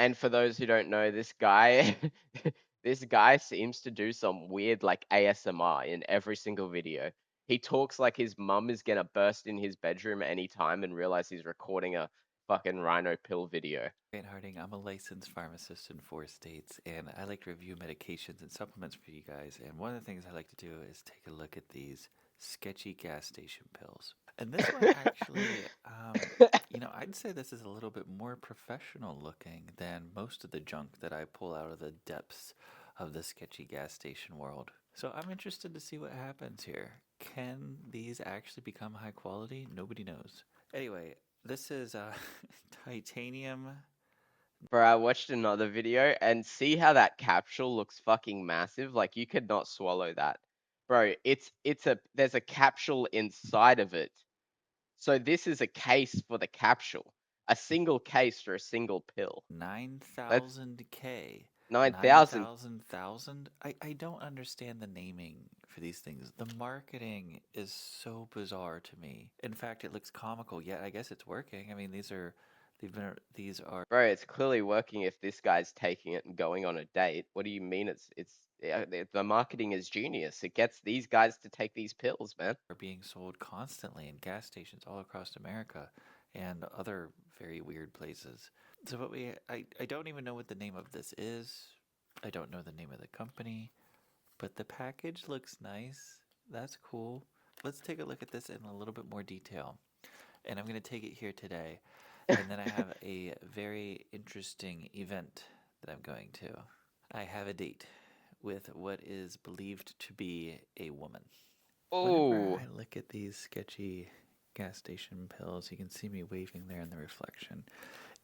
And for those who don't know, this guy, this guy seems to do some weird like ASMR in every single video. He talks like his mum is gonna burst in his bedroom anytime and realize he's recording a fucking rhino pill video. Grant Harding, I'm a licensed pharmacist in 4 states, and I like to review medications and supplements for you guys. And one of the things I like to do is take a look at these sketchy gas station pills. And this one actually, I'd say this is a little bit more professional looking than most of the junk that I pull out of the depths of the sketchy gas station world. So I'm interested to see what happens here. Can these actually become high quality? Nobody knows. Anyway, this is titanium. Bro, I watched another video and see how that capsule looks fucking massive. Like you could not swallow that. Bro, it's a there's a capsule inside of it. So this is a case for the capsule. A single case for a single pill. That's 9,000K. 9,000. 9,000,000? I don't understand the naming for these things. The marketing is so bizarre to me. In fact, it looks comical, yet I guess it's working. I mean, these are Bro, it's clearly working if this guy's taking it and going on a date. What do you mean it's yeah, the marketing is genius. It gets these guys to take these pills, man. being sold constantly in gas stations all across America and other very weird places. So, I don't even know what the name of this is. I don't know the name of the company. But the package looks nice. That's cool. Let's take a look at this in a little bit more detail. And I'm going to take it here today. And then I have a very interesting event that I'm going to. I have a date with what is believed to be a woman. Whenever Oh, I look at these sketchy gas station pills, you can see me waving there in the reflection.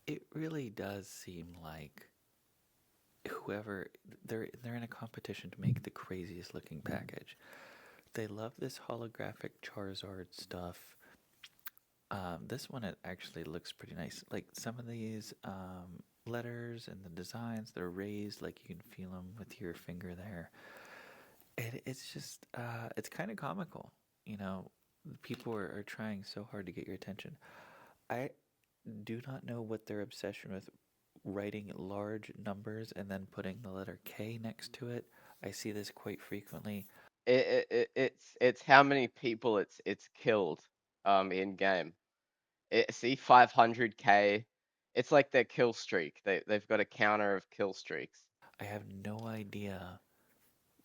It really does seem like whoever they're in a competition to make the craziest looking package. They love this holographic Charizard stuff. This one it actually looks pretty nice. Like some of these letters and the designs, they're raised like you can feel them with your finger there. And it's just it's kind of comical. You know, people are trying so hard to get your attention. I do not know what their obsession with writing large numbers and then putting the letter K next to it. I see this quite frequently. it's how many people it's killed in game. See 500k. It's like their kill streak. They've got a counter of kill streaks. I have no idea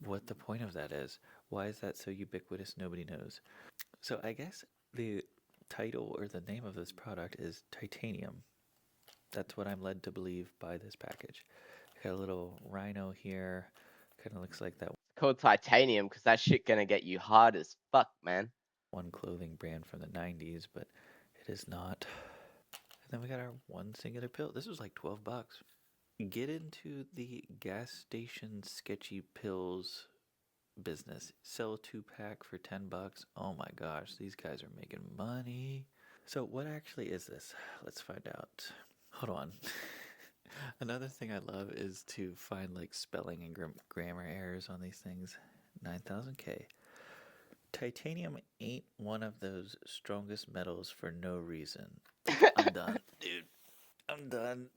what the point of that is. Why is that so ubiquitous? Nobody knows. So I guess the title or the name of this product is titanium. That's what I'm led to believe by this package. Got a little rhino here. Kind of looks like that It's called titanium because that shit gonna get you hard as fuck, man. one clothing brand from the 90s, but it is not. And then we got our one singular pill. This was like 12 bucks. Get into the gas station sketchy pills business. Sell a 2 pack for 10 bucks. Oh my gosh, these guys are making money. So, what actually is this? Let's find out. Hold on. Another thing I love is to find like spelling and grammar errors on these things. 9,000K. Titanium ain't one of those strongest metals for no reason. I'm done, dude. I'm done.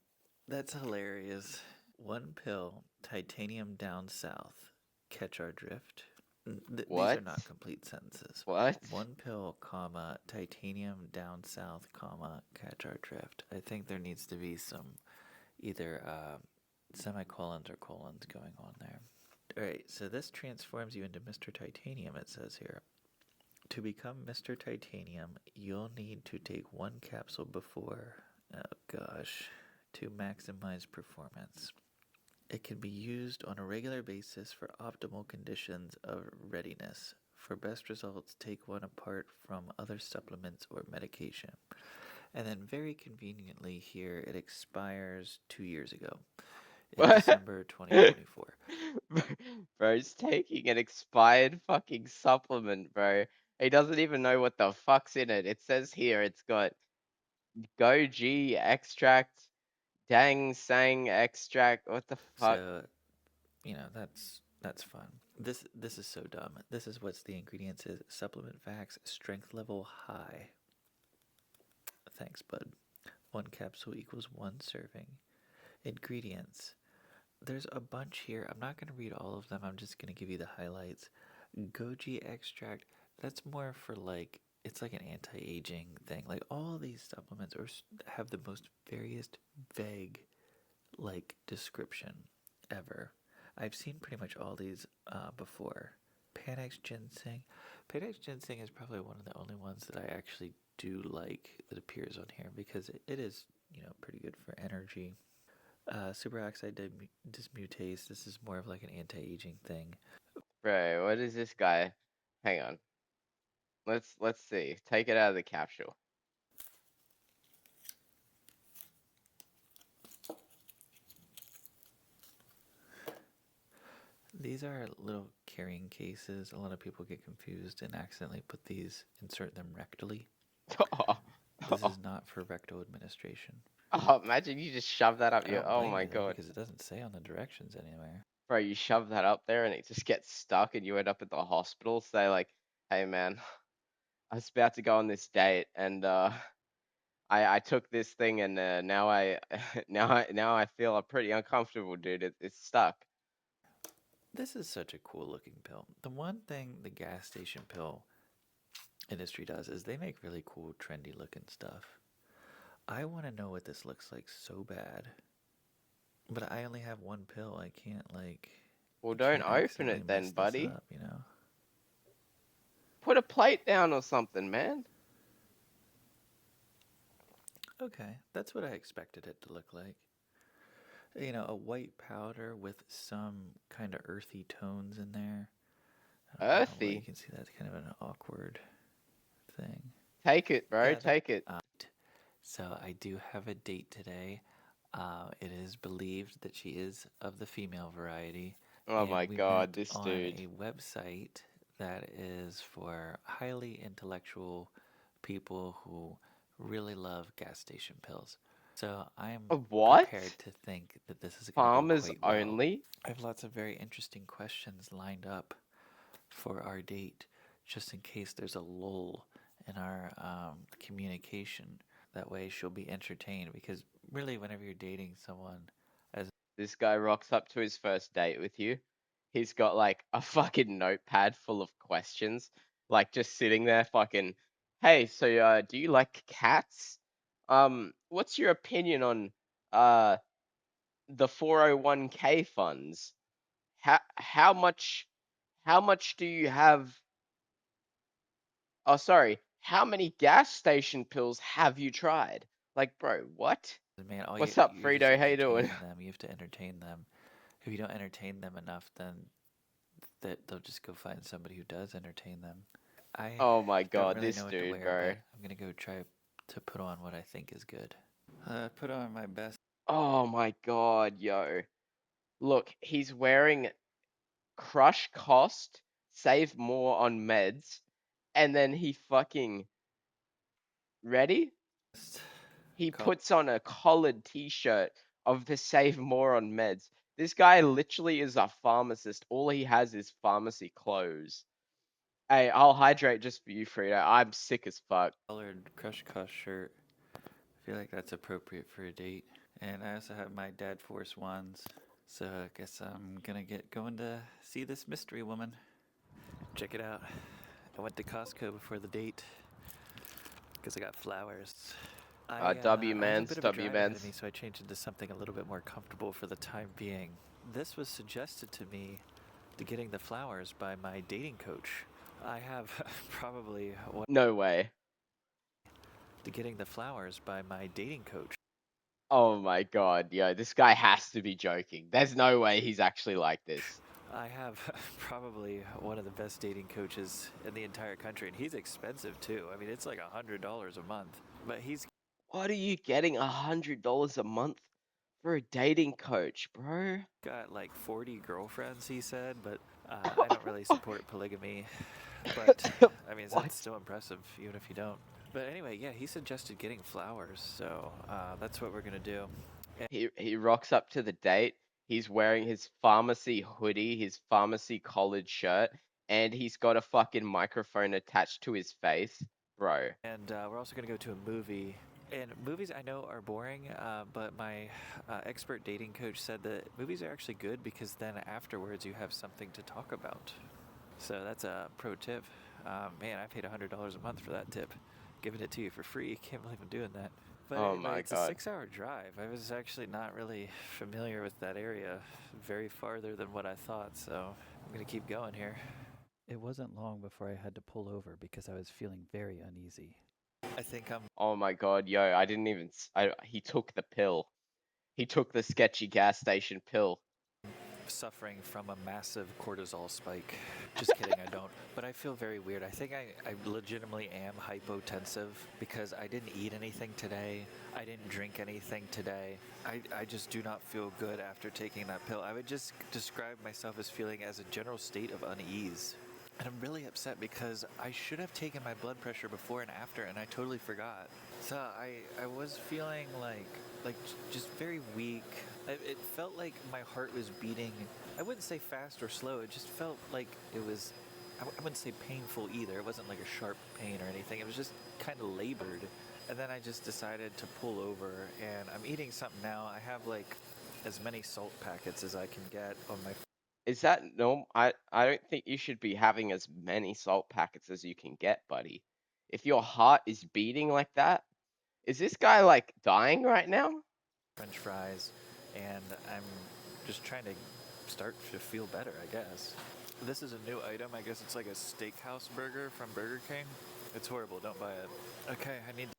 That's hilarious. One pill, titanium down south. Catch our drift. These are What? not complete sentences. What? One pill, comma, titanium down south, comma, catch our drift. I think there needs to be some either semicolons or colons going on there. Alright, so this transforms you into Mr. Titanium, it says here. To become Mr. Titanium, you'll need to take one capsule before, oh gosh, to maximize performance. It can be used on a regular basis for optimal conditions of readiness. For best results, take one apart from other supplements or medication. And then, very conveniently, here it expires 2 years ago in What? December 2024. Bro's taking an expired fucking supplement, bro. He doesn't even know what the fuck's in it. It says here it's got goji extract, dang sang extract. What the fuck? So, that's fun. This is so dumb. This is what's the ingredients is supplement facts strength level high. Thanks, bud. One capsule equals one serving. Ingredients. There's a bunch here. I'm not going to read all of them. I'm just going to give you the highlights. Goji extract. That's more for like it's like an anti-aging thing. Like all these supplements have the most various vague like description ever. I've seen pretty much all these before. Panax ginseng. Panax ginseng is probably one of the only ones that I actually do like that appears on here because it is pretty good for energy. Superoxide dismutase. This is more of like an anti-aging thing. Bro, what is this guy? Hang on. Let's see. Take it out of the capsule. These are little carrying cases. A lot of people get confused and accidentally insert them rectally. This is not for rectal administration. Oh, imagine you just shove that up I your. don't Oh blame my you though, god. because it doesn't say on the directions anywhere. Bro, you shove that up there and it just gets stuck and you end up at the hospital. Say like, hey man, I was about to go on this date and I took this thing and now I now I feel pretty uncomfortable, dude. It's stuck. This is such a cool looking pill. The one thing the gas station pill industry does is they make really cool, trendy looking stuff. I want to know what this looks like so bad. But I only have one pill. Well, I don't can't open accidentally it then, mess this buddy. up. Put a plate down or something, man. Okay, that's what I expected it to look like. A white powder with some kind of earthy tones in there. I don't know how well you Earthy. can see that's kind of an awkward thing. Take it, bro. Yeah, that. Take it. So I do have a date today. It is believed that she is of the female variety, Oh and my we god, met this on dude. a website that is for highly intellectual people who really love gas station pills. So I'm What? prepared to think that this is going to go Farmers quite well. only? I have lots of very interesting questions lined up for our date, just in case there's a lull in our communication. That way she'll be entertained because really, whenever you're dating someone, as This guy rocks up to his first date with you. He's got like a fucking notepad full of questions, like just sitting there fucking, hey, so do you like cats? What's your opinion on uh the 401k funds? How much do you have? Oh, sorry. How many gas station pills have you tried? Like, bro, what? man, all What's up, you're just Frito? How you doing? entertaining them. You have to entertain them. If you don't entertain them enough, then they'll just go find somebody who does entertain them. I Oh my don't god, really know this what to dude, wear, bro. but I'm gonna go try to put on what I think is good. Put on my best. Oh my god, yo. Look, he's wearing crush cost, save more on meds, and then he fucking ready? He puts on a collared t-shirt of the save more on meds. This guy literally is a pharmacist. All he has is pharmacy clothes. Hey, I'll hydrate just for you, Frida. I'm sick as fuck. Colored Crush Cost shirt. I feel like that's appropriate for a date. And I also have my Dad Force ones. So I guess I'm gonna get going to see this mystery woman. Check it out. I went to Costco before the date because I got flowers. I have a bit of a W drive ahead of me, mans. so I changed into something a little bit more comfortable for the time being. This was suggested to me to getting the flowers by my dating coach. I have probably one No way. to getting the flowers by my dating coach. Oh my god, yo, this guy has to be joking. There's no way he's actually like this. I have probably one of the best dating coaches in the entire country, and he's expensive too. I mean, it's like $100 a month, but he's What are you getting $100 a month for a dating coach, bro? got like 40 girlfriends, he said, but I don't really support polygamy. But I mean, that's What? still impressive, even if you don't. But anyway, yeah, he suggested getting flowers, so that's what we're gonna do. And He rocks up to the date. He's wearing his pharmacy hoodie, his pharmacy collared shirt, and he's got a fucking microphone attached to his face, bro. we're also gonna go to a movie And movies I know are boring, but my expert dating coach said that movies are actually good because then afterwards you have something to talk about. So that's a pro tip. Man, I paid $100 a month for that tip. Giving it to you for free. Can't believe I'm doing that. But Oh anyway, my it's a god. 6 hour drive. I was actually not really familiar with that area, very farther than what I thought, so I'm going to keep going here. It wasn't long before I had to pull over because I was feeling very uneasy. I think I'm Oh my god, yo, I didn't even he took the pill. He took the sketchy gas station pill. suffering from a massive cortisol spike. Just kidding, I don't. But I feel very weird. I think I legitimately am hypotensive because I didn't eat anything today. I didn't drink anything today. I just do not feel good after taking that pill. I would just describe myself as feeling as a general state of unease. And I'm really upset because I should have taken my blood pressure before and after, and I totally forgot. So I was feeling like just very weak. It felt like my heart was beating. I wouldn't say fast or slow. It just felt like it was. I wouldn't say painful either. It wasn't like a sharp pain or anything. It was just kind of labored. And then I just decided to pull over, and I'm eating something now. I have like as many salt packets as I can get on my. Is that normal? I don't think you should be having as many salt packets as you can get, buddy. If your heart is beating like that, is this guy like dying right now? French fries, and I'm just trying to start to feel better, I guess. This is a new item. I guess it's like a steakhouse burger from Burger King. It's horrible. Don't buy it. Okay, I need.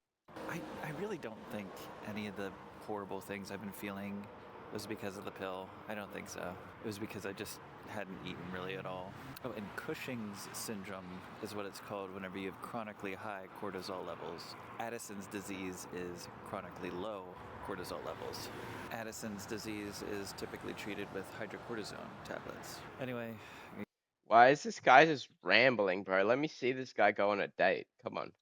I really don't think any of the horrible things I've been feeling was because of the pill. I don't think so. It was because I just hadn't eaten really at all. Oh, and Cushing's syndrome is what it's called whenever you have chronically high cortisol levels. Addison's disease is chronically low cortisol levels. Addison's disease is typically treated with hydrocortisone tablets. Anyway, Why is this guy just rambling, bro? Let me see this guy go on a date. Come on.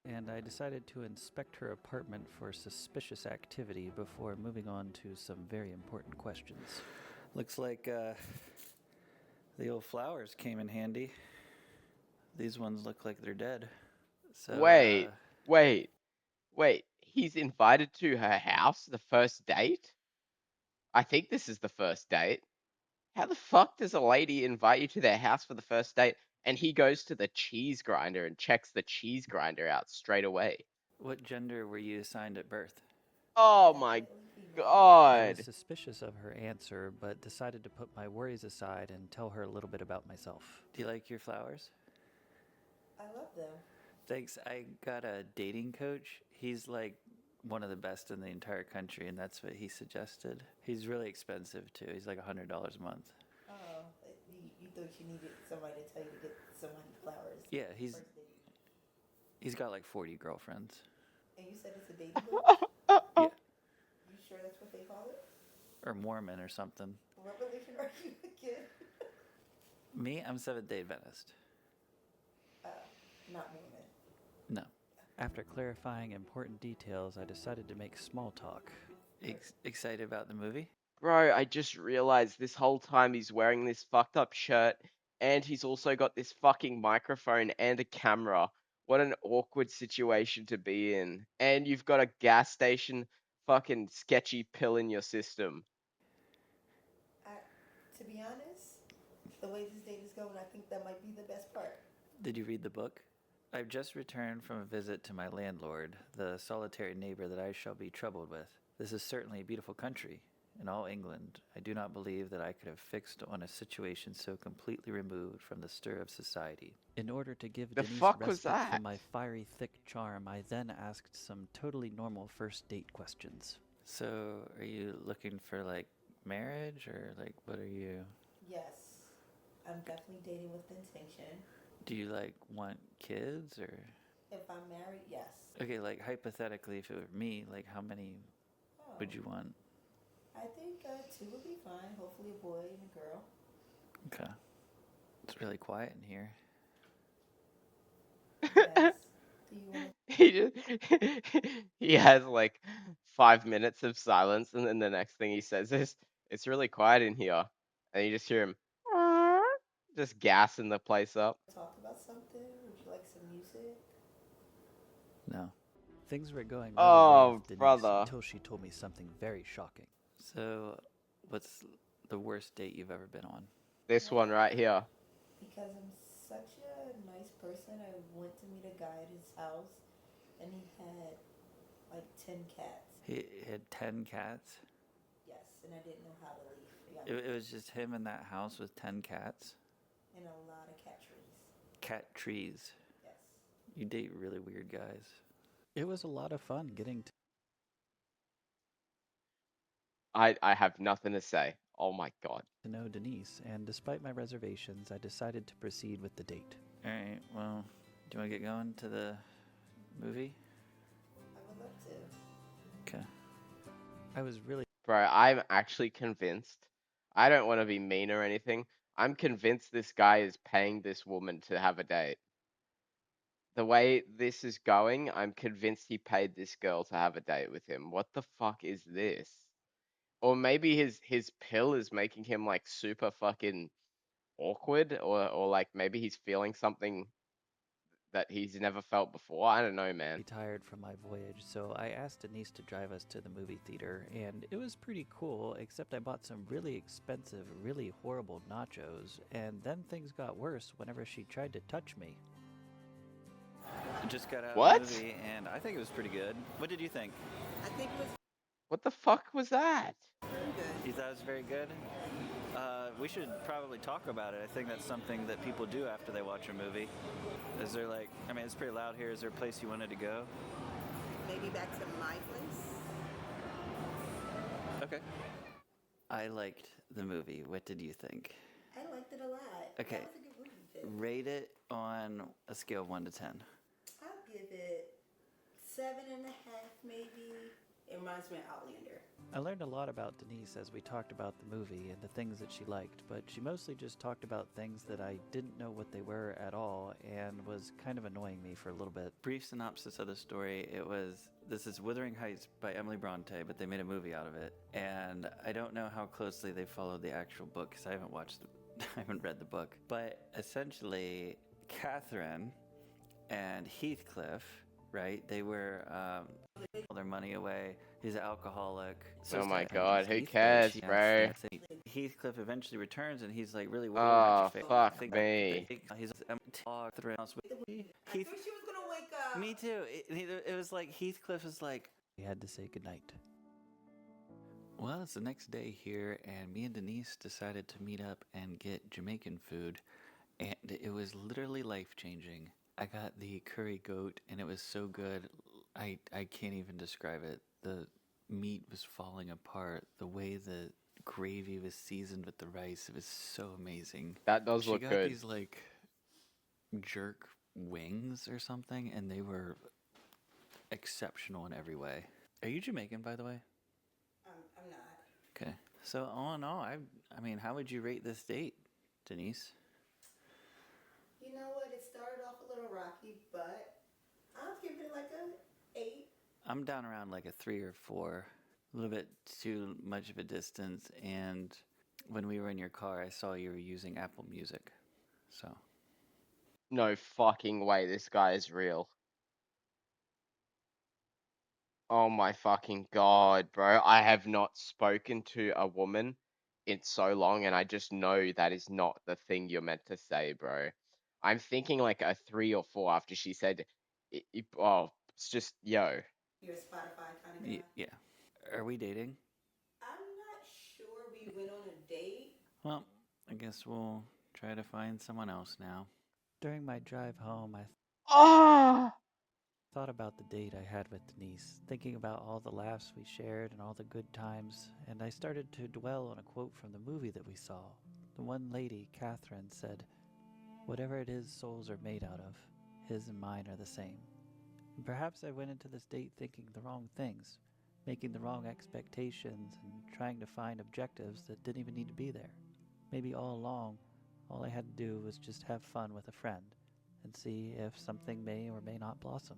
and I decided to inspect her apartment for suspicious activity before moving on to some very important questions. Looks like the old flowers came in handy. These ones look like they're dead. So, Wait, wait, wait. He's invited to her house, the first date? I think this is the first date. How the fuck does a lady invite you to their house for the first date and he goes to the cheese grinder and checks the cheese grinder out straight away? what gender were you assigned at birth? Oh my I was god. suspicious of her answer, but decided to put my worries aside and tell her a little bit about myself. Do you like your flowers? I love them. Thanks. I got a dating coach. He's like one of the best in the entire country, and that's what he suggested. He's really expensive too. He's like $100 a month. Oh, you thought you needed somebody to tell you to get somebody flowers Yeah, he's first date. he's got like 40 girlfriends. And you said it's a dating coach? Yeah, You sure that's what they call it? or Mormon or something. What religion are you again? Me, I'm Seventh Day Adventist. Uh, Not Mormon. No. After clarifying important details, I decided to make small talk. Excited about the movie? Bro, I just realized this whole time he's wearing this fucked up shirt and he's also got this fucking microphone and a camera. What an awkward situation to be in. And you've got a gas station fucking sketchy pill in your system. I, to be honest, the way this date is going, I think that might be the best part. Did you read the book? I've just returned from a visit to my landlord, the solitary neighbor that I shall be troubled with. This is certainly a beautiful country. In all England, I do not believe that I could have fixed on a situation so completely removed from the stir of society. In order to give The Denise fuck was respite that? from my fiery, thick charm, I then asked some totally normal first date questions. So, are you looking for like marriage or like what are you? Yes, I'm definitely dating with intention. Do you like want kids or? If I'm married, yes. Okay, like hypothetically, if it were me, like how many Oh, would you want? I think two would be fine. Hopefully, a boy and a girl. Okay. It's really quiet in here. Yes. Do you want He just he has like 5 minutes of silence and then the next thing he says is it's really quiet in here. And you just hear him just gassing the place up. to talk about something? Would you like some music? No. Things were going really well Oh, with Denise brother. until she told me something very shocking. So, what's the worst date you've ever been on? This one Well, right here. because I'm such a nice person, I went to meet a guy at his house, and he had like 10 cats. He had 10 cats. Yes, and I didn't know how to leave. Yeah, It was just him in that house with 10 cats. and a lot of cat trees. Cat trees. Yes. You date really weird guys. It was a lot of fun getting I have nothing to say. Oh my god. to know Denise, and despite my reservations, I decided to proceed with the date. Alright, well, do you want to get going to the movie? I would love to. Okay. I was really Bro, I'm actually convinced. I don't want to be mean or anything. I'm convinced this guy is paying this woman to have a date. The way this is going, I'm convinced he paid this girl to have a date with him. What the fuck is this? Or maybe his pill is making him like super fucking awkward, or like maybe he's feeling something that he's never felt before. I don't know, man. tired from my voyage, so I asked Denise to drive us to the movie theater, and it was pretty cool, except I bought some really expensive, really horrible nachos, and then things got worse whenever she tried to touch me. I just got out of the What? movie, and I think it was pretty good. What did you think? I think it was What the fuck was that? very good. You thought it was very good? We should probably talk about it. I think that's something that people do after they watch a movie. Is there like, I mean, it's pretty loud here. Is there a place you wanted to go? Maybe back to my place. Okay. I liked the movie. What did you think? I liked it a lot. Okay. That was a good movie pick. Rate it on a scale of 1 to 10. I'll give it 7.5, maybe. It reminds me of Outlander. I learned a lot about Denise as we talked about the movie and the things that she liked, but she mostly just talked about things that I didn't know what they were at all and was kind of annoying me for a little bit. Brief synopsis of the story, this is Wuthering Heights by Emily Bronte, but they made a movie out of it. And I don't know how closely they followed the actual book because I haven't I haven't read the book. But essentially, Catherine and Heathcliff, right? They were all their money away. He's an alcoholic. Oh my sad. god, who Heath- cares, she bro? asks that Heathcliff eventually returns, and he's like really worried Oh, about your fuck face. me. He's talk through house with I Heath. thought she was gonna wake up. Me too. It was like Heathcliff was like. We had to say goodnight. Well, it's the next day here, and me and Denise decided to meet up and get Jamaican food, and it was literally life changing. I got the curry goat, and it was so good. I can't even describe it. The meat was falling apart. The way the gravy was seasoned with the rice, it was so amazing. That does She look got good. these like jerk wings or something, and they were exceptional in every way. Are you Jamaican, by the way? I'm not. Okay. So all in all, I mean, how would you rate this date, Denise? You know what? It started off a little rocky, but I'll give it like a 8. I'm down around like a 3 or 4. A little bit too much of a distance, and when we were in your car, I saw you were using Apple Music. So No fucking way this guy is real. Oh my fucking god, bro. I have not spoken to a woman in so long, and I just know that is not the thing you're meant to say, bro. I'm thinking like a 3 or 4 after she said, oh, it's just, yo. You're a Spotify kind of guy. yeah. Are we dating? I'm not sure we went on a date. Well, I guess we'll try to find someone else now. During my drive home, I Ah! thought about the date I had with Denise, thinking about all the laughs we shared and all the good times, and I started to dwell on a quote from the movie that we saw. The one lady, Catherine, said, "Whatever it is souls are made out of, his and mine are the same." And perhaps I went into this date thinking the wrong things, making the wrong expectations, and trying to find objectives that didn't even need to be there. Maybe all along, all I had to do was just have fun with a friend and see if something may or may not blossom.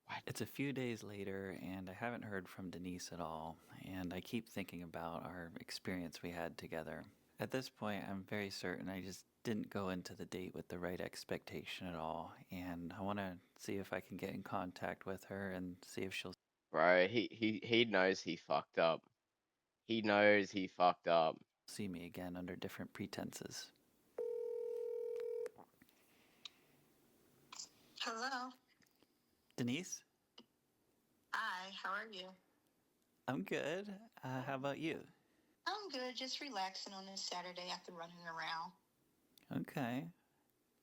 What? It's a few days later, and I haven't heard from Denise at all, and I keep thinking about our experience we had together. At this point, I'm very certain I just didn't go into the date with the right expectation at all, and I want to see if I can get in contact with her and see if she'll Bro, he knows he fucked up. He knows he fucked up. see me again under different pretenses. Hello. Denise, Hi, how are you? I'm good. How about you? I'm good, just relaxing on this Saturday after running around. Okay.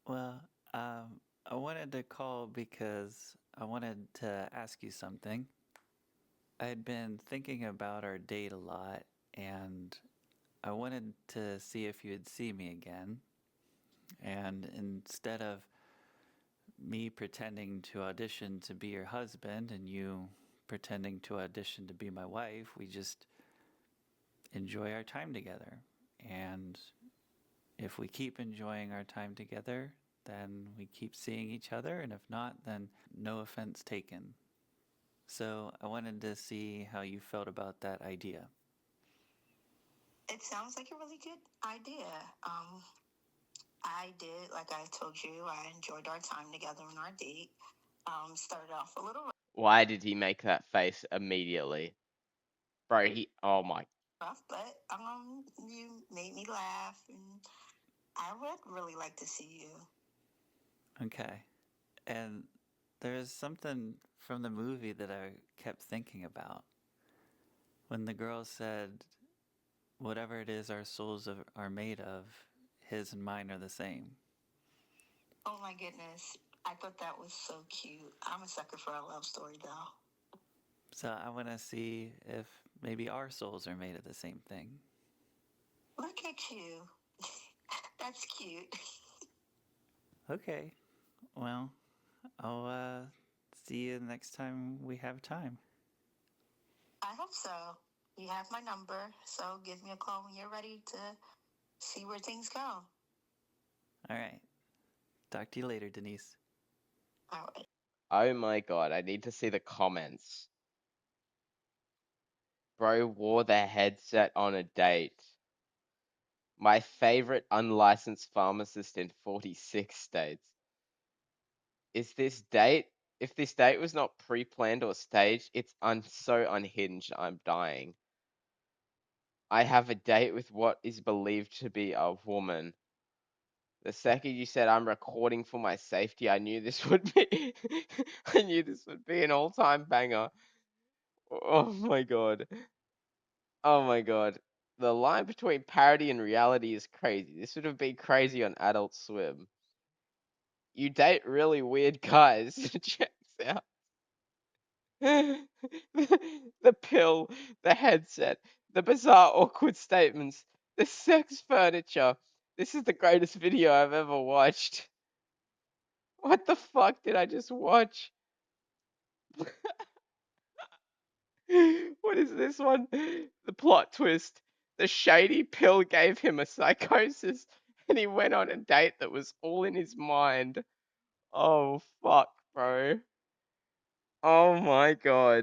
Well, I wanted to call because I wanted to ask you something. I had been thinking about our date a lot, and I wanted to see if you'd see me again. And instead of me pretending to audition to be your husband and you pretending to audition to be my wife, we just enjoy our time together. And if we keep enjoying our time together, then we keep seeing each other. And if not, then no offense taken. So I wanted to see how you felt about that idea. It sounds like a really good idea. I did, like I told you, I enjoyed our time together on our date. Started off a little Why did he make that face immediately? Bro, oh my. rough, but you made me laugh, and I would really like to see you. Okay. And there's something from the movie that I kept thinking about. When the girl said, whatever it is our souls are made of, his and mine are the same. Oh my goodness, I thought that was so cute. I'm a sucker for a love story, though. So I want to see if maybe our souls are made of the same thing. Look at you. That's cute. Okay. Well, I'll see you next time we have time. I hope so. You have my number, so give me a call when you're ready to see where things go. All right. Talk to you later, Denise. All right. Oh my god, I need to see the comments. Bro wore the headset on a date. My favorite unlicensed pharmacist in 46 states. Is this date? If this date was not pre-planned or staged, it's so unhinged, I'm dying. I have a date with what is believed to be a woman. The second you said I'm recording for my safety, I knew this would be I knew this would be an all-time banger. Oh my god. Oh my god. The line between parody and reality is crazy. This would have been crazy on Adult Swim. You date really weird guys. Checks out. The pill, the headset, the bizarre, awkward statements, the sex furniture. This is the greatest video I've ever watched. What the fuck did I just watch? What is this one? The plot twist. The shady pill gave him a psychosis, and he went on a date that was all in his mind. Oh, fuck, bro. Oh my god.